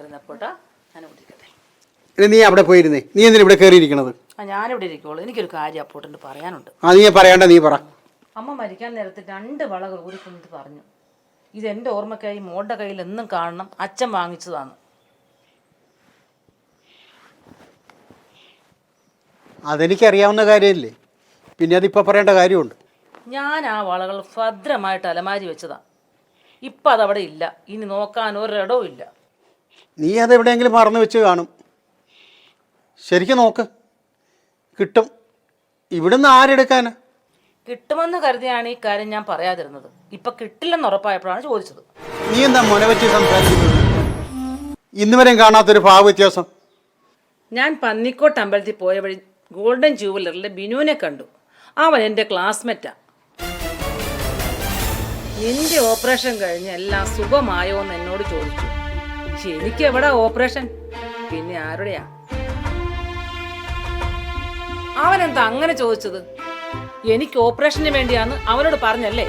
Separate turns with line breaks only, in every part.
പറയുന്നപ്പോട്ടാ ഞാൻ ഇവിടെ ഇരിക്കട്ടെ.
നീ അവിടെ പോയിരുന്നേ, നീ എന്തിനാ ഇവിടെ കയറിയിരിക്കണത്?
ഞാനിവിടെ ഇരിക്കുള്ളൂ. എനിക്കൊരു കാര്യം അപ്പോട്ടുണ്ട് പറയാനുണ്ട്.
നീ പറയണ്ട, നീ പറ.
അമ്മ മരിക്കാൻ നേരത്ത് 2 വളകൾ ഒരു കുഞ്ഞിട്ട് പറഞ്ഞു, ഇതെൻ്റെ ഓർമ്മയ്ക്കായി മോളുടെ കയ്യിൽ എന്നും കാണണം, അച്ഛൻ വാങ്ങിച്ചതാണ്.
അതെനിക്കറിയാവുന്ന കാര്യമല്ലേ, പിന്നെ അതിപ്പോൾ പറയേണ്ട കാര്യമുണ്ട്.
ഞാൻ ആ വളകൾ ഭദ്രമായിട്ട് അലമാരി വെച്ചതാ. ഇപ്പം അതവിടെ ഇല്ല. ഇനി നോക്കാൻ ഒരിടവും ഇല്ല.
നീ അതെവിടെയെങ്കിലും മറന്നു വെച്ച് കാണും. ശരിക്കും നോക്ക്, കിട്ടും. ഇവിടുന്ന് ആരെടുക്കാനാ?
കിട്ടുമെന്ന് കരുതിയാണ് ഈ കാര്യം ഞാൻ പറയാതിരുന്നത്. ഇപ്പം കിട്ടില്ലെന്ന് ഉറപ്പായപ്പോഴാണ് ചോദിച്ചത്.
നീ എന്താ മുനവറ്റി സംസാരിക്കുന്നത്? ഇന്ന് വരെയും കാണാത്തൊരു ഭാവ വ്യത്യാസം.
ഞാൻ പന്നിക്കോട്ട് അമ്പലത്തിൽ പോയ വഴി ഗോൾഡൻ ജൂവലറിലെ ബിനുവിനെ കണ്ടു. അവൻ എൻ്റെ ക്ലാസ്മേറ്റാ. എൻ്റെ ഓപ്പറേഷൻ കഴിഞ്ഞ് എല്ലാം സുഖമായോ എന്ന് എന്നോട് ചോദിച്ചു. എനിക്ക് എവിടെ ഓപ്പറേഷൻ, പിന്നെ ആരുടെയാ? അവനെന്താ അങ്ങനെ ചോദിച്ചത്? എനിക്ക് ഓപ്പറേഷന് വേണ്ടിയാന്ന് അവനോട് പറഞ്ഞല്ലേ?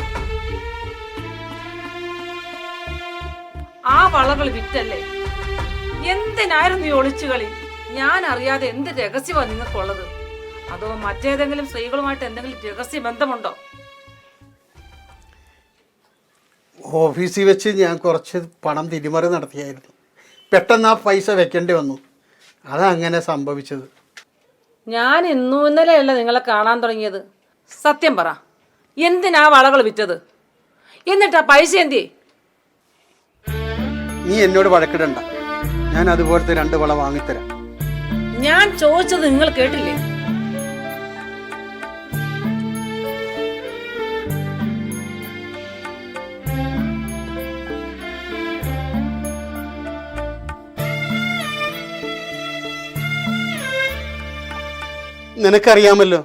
ആ വളകൾ വിറ്റല്ലേ? എന്തിനായിരുന്നു ഈ ഒളിച്ചുകളി? ഞാൻ അറിയാതെ എന്ത് രഹസ്യമാണ് നിങ്ങൾക്കുള്ളത്? അതോ മറ്റേതെങ്കിലും സ്ത്രീകളുമായിട്ട് എന്തെങ്കിലും രഹസ്യ ബന്ധമുണ്ടോ?
ഓഫീസിൽ വെച്ച് ഞാൻ കുറച്ച് പണം തിരിമറി നടത്തിയായിരുന്നു. പെട്ടെന്ന് ആ പൈസ വെക്കേണ്ടി വന്നു. അതങ്ങനെ സംഭവിച്ചത്.
ഞാൻ ഇന്നലെയല്ല നിങ്ങളെ കാണാൻ തുടങ്ങിയത്. സത്യം പറ, എന്തിനാ വളകൾ വിറ്റത്? എന്നിട്ടാ പൈസ എന്തിയെ?
നീ എന്നോട് വഴക്കിടണ്ട, ഞാൻ അതുപോലത്തെ 2 വള വാങ്ങിത്തരാം.
ഞാൻ ചോദിച്ചത് നിങ്ങൾ കേട്ടില്ലേ?
നിനക്കറിയാമല്ലോ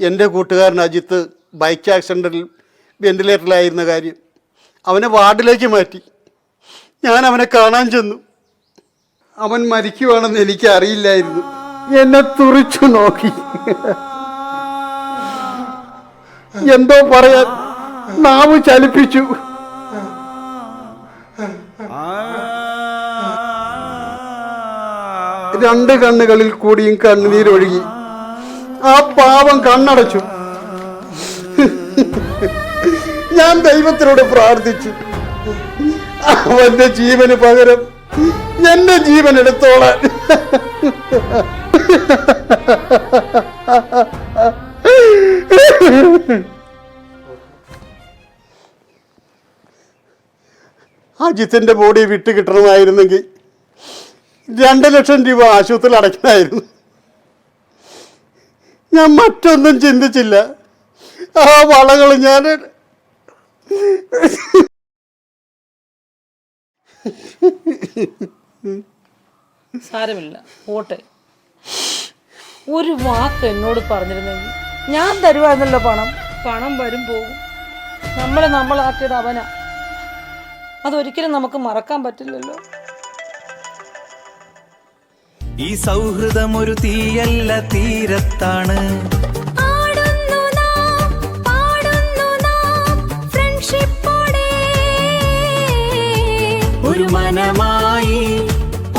എൻ്റെ കൂട്ടുകാരൻ അജിത്ത് ബൈക്ക് ആക്സിഡൻറ്റിൽ വെന്റിലേറ്ററിലായിരുന്ന കാര്യം. അവനെ വാർഡിലേക്ക് മാറ്റി. ഞാൻ അവനെ കാണാൻ ചെന്നു. അവൻ മരിക്കുവാണെന്ന് എനിക്ക് അറിയില്ലായിരുന്നു. എന്നെ തുറിച്ചു നോക്കി. എന്തോ പറയാൻ നാവ് ചലിപ്പിച്ചു. രണ്ട് കണ്ണുകളിൽ കൂടിയും കണ്ണുനീരൊഴുകി. ആ പാവം കണ്ണടച്ചു. ഞാൻ ദൈവത്തിനോട് പ്രാർത്ഥിച്ചു, അവന്റെ ജീവന് പകരം എന്റെ ജീവൻ എടുത്തോളാൻ. അജിത്തിന്റെ ബോഡി വിട്ട് കിട്ടണമായിരുന്നെങ്കിൽ 2 ലക്ഷം രൂപ ആശുപത്രിയിൽ അടയ്ക്കണമായിരുന്നു. ഞാൻ മറ്റൊന്നും ചിന്തിച്ചില്ല. ആ വളകൾ ഞാൻ
സാരമില്ല, പോട്ടെ. ഒരു വാക്ക് എന്നോട് പറഞ്ഞിരുന്നെങ്കിൽ ഞാൻ തരുവായിരുന്നല്ലോ പണം. പണം വരും പോകും. നമ്മളാക്കിയത് അവനാ. അതൊരിക്കലും നമുക്ക് മറക്കാൻ പറ്റില്ലല്ലോ.
ഈ സൗഹൃദം ഒരു തീയല്ല, തീരത്താണ്. ഒരു മനമായി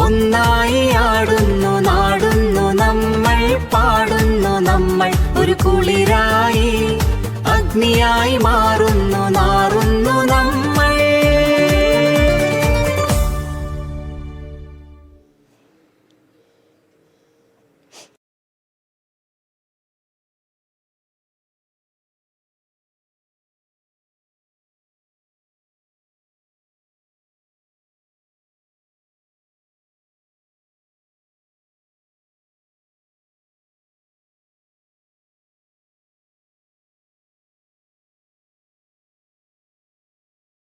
ഒന്നായി ആടുന്നു, നാടുന്നു നമ്മൾ, പാടുന്നു നമ്മൾ. ഒരു കുളിരായി അഗ്നിയായി മാറുന്നു.